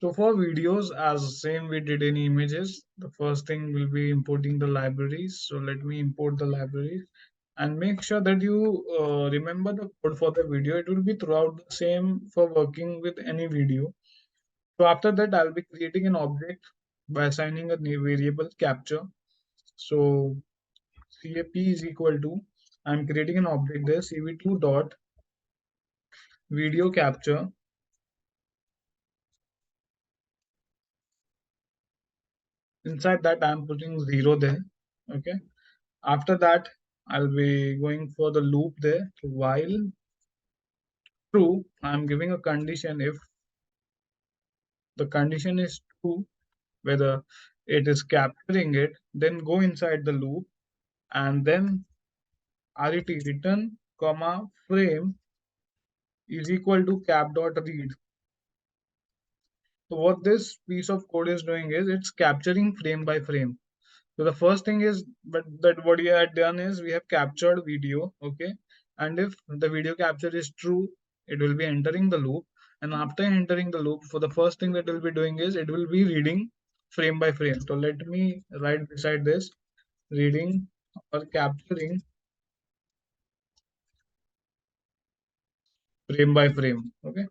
So for videos, as same we did in images, the first thing will be importing the libraries. So let me import the libraries and make sure that you remember the code for the video. It will be throughout the same for working with any video. So after that, I'll be creating an object by assigning a new variable capture. So cap is equal to, I'm creating an object there, cv2 dot video capture. Inside that, I'm putting 0 there. Okay. After that, I'll be going for the loop there. So while true, I'm giving a condition. If the condition is true, whether it is capturing it, then go inside the loop and then ret return comma frame is equal to cap dot read. So what this piece of code is doing is it's capturing frame by frame. So the first thing is, but that what we had done is we have captured video, okay? And if the video capture is true, it will be entering the loop. And after entering the loop, for the first thing that it will be doing is it will be reading frame by frame. So let me write beside this reading or capturing frame by frame, okay?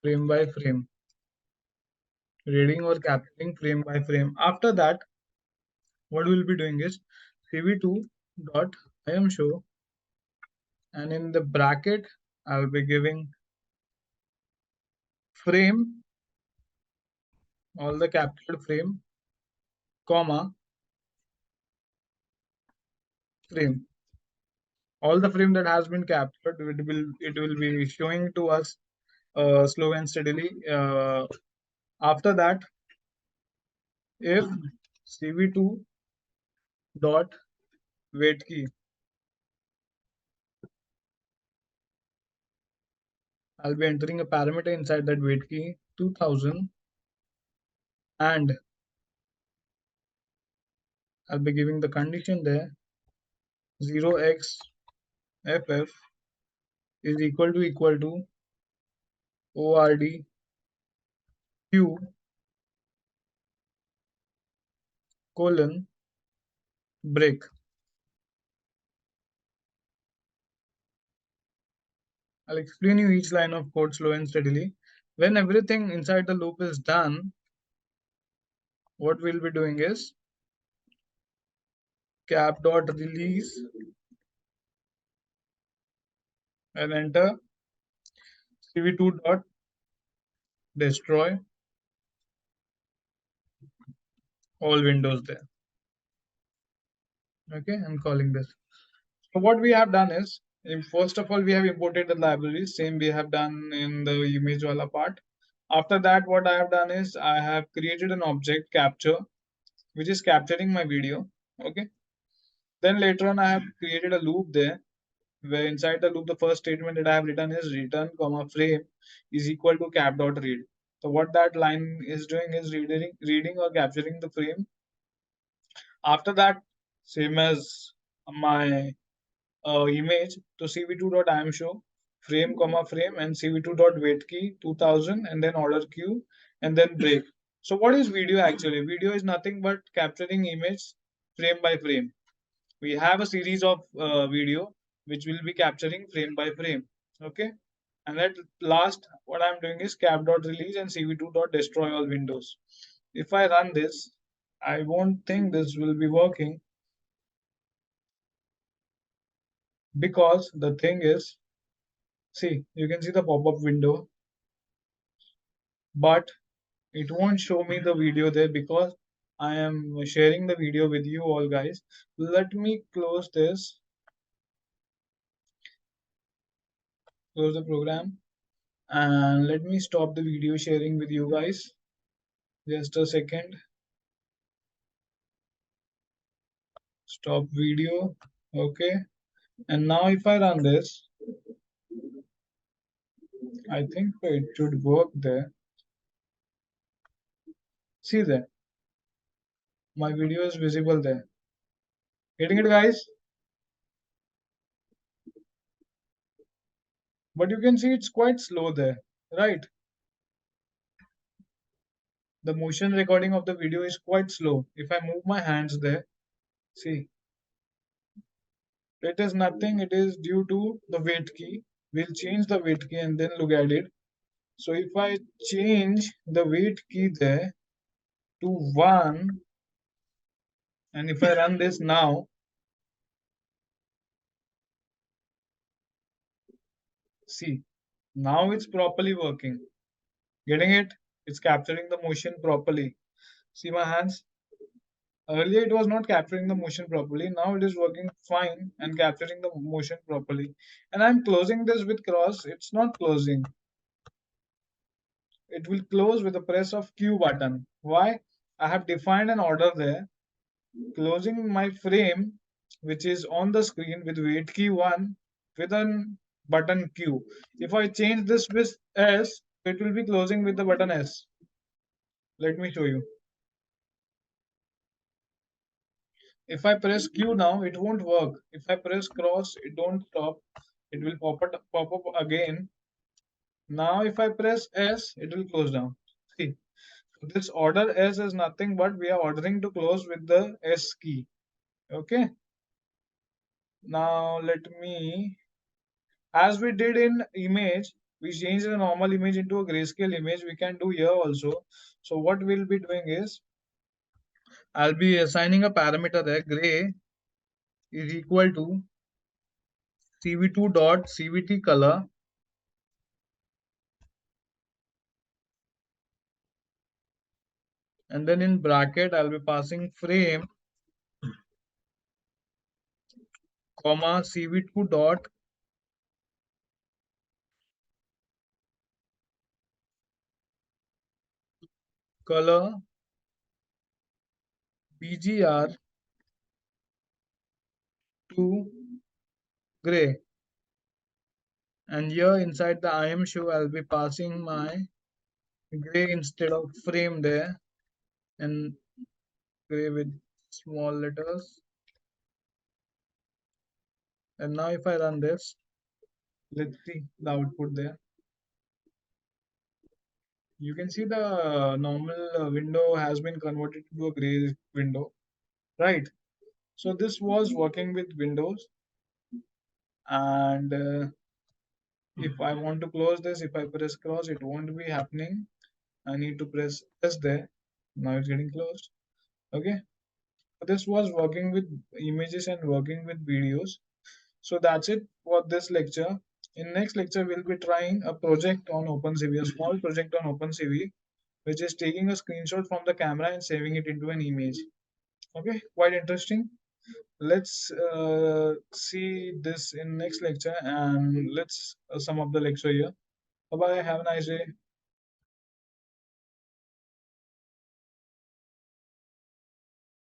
Frame by frame, reading or capturing frame by frame. After that, what we'll be doing is cv2 dot show, and in the bracket, I'll be giving frame, all the captured frame, comma, frame. All the frame that has been captured, it will be showing to us slow and steadily. After that, if cv2 dot wait key, I'll be entering a parameter inside that wait key 2000, and I'll be giving the condition there 0x ff is equal to ord q colon break. I'll explain you each line of code slow and steadily. When everything inside the loop is done, what we'll be doing is cap dot release and enter cv2 dot destroy all windows there. Okay, I'm calling this. So what we have done is, first of all, we have imported the libraries. Same we have done in the image wala part. After that, what I have done is I have created an object capture, which is capturing my video. Okay. Then later on, I have created a loop there where inside the loop, the first statement that I have written is return comma frame is equal to cap dot read. So what that line is doing is reading or capturing the frame. After that, same as my image, to cv2 dot show frame comma frame and cv2 dot wait key 2000 and then order queue and then break. So what is video actually? Video is nothing but capturing image frame by frame. We have a series of video which will be capturing frame by frame. Okay. And at last, what I'm doing is cap dot release and cv2 dot destroy all windows. If I run this, I won't think this will be working, because the thing is, see, you can see the pop-up window, but it won't show me the video there because I am sharing the video with you all guys. Let me close the program, and let me stop the video sharing with you guys. Just a second. Stop video. Okay. And now if I run this, I think it should work there. See there. My video is visible there. Getting it, guys? But you can see it's quite slow there, right? the motion recording of the video is quite slow. If I move my hands there, see, it is nothing. It is due to the weight key. We'll change the weight key and then look at it. So if I change the weight key there to 1, and if I run this now, see, now it's properly working. Getting it? It's capturing the motion properly. See my hands? Earlier it was not capturing the motion properly. Now it is working fine and capturing the motion properly. And I'm closing this with cross. It's not closing. It will close with the press of Q button. Why? I have defined an order there. Closing my frame, which is on the screen with weight key 1 with a button Q. If I change this with S, it will be closing with the button S. Let me show you. If I press Q now, it won't work. If I press cross, it don't stop. It will pop up again. Now if I press S, it will close down. See, so this order S is nothing but we are ordering to close with the S key. Okay. Now let me, as we did in image, we changed the normal image into a grayscale image. We can do here also. So what we'll be doing is, I'll be assigning a parameter there. Gray is equal to cv2 dot cvt color, and then in bracket I'll be passing frame comma cv2 dot, color bgr to gray, and here inside the im show I'll be passing my gray instead of frame there, and gray with small letters. And now if I run this, let's see the output there. You can see the normal window has been converted to a gray window, right? So this was working with Windows, and if I want to close this, if I press cross, it won't be happening. I need to press S there. Now it's getting closed. Okay. This was working with images and working with videos. So that's it for this lecture. In next lecture, we'll be trying a project on OpenCV, a small project on OpenCV, which is taking a screenshot from the camera and saving it into an image. Okay, quite interesting. Let's see this in next lecture, and let's sum up the lecture here. Bye bye. Have a nice day.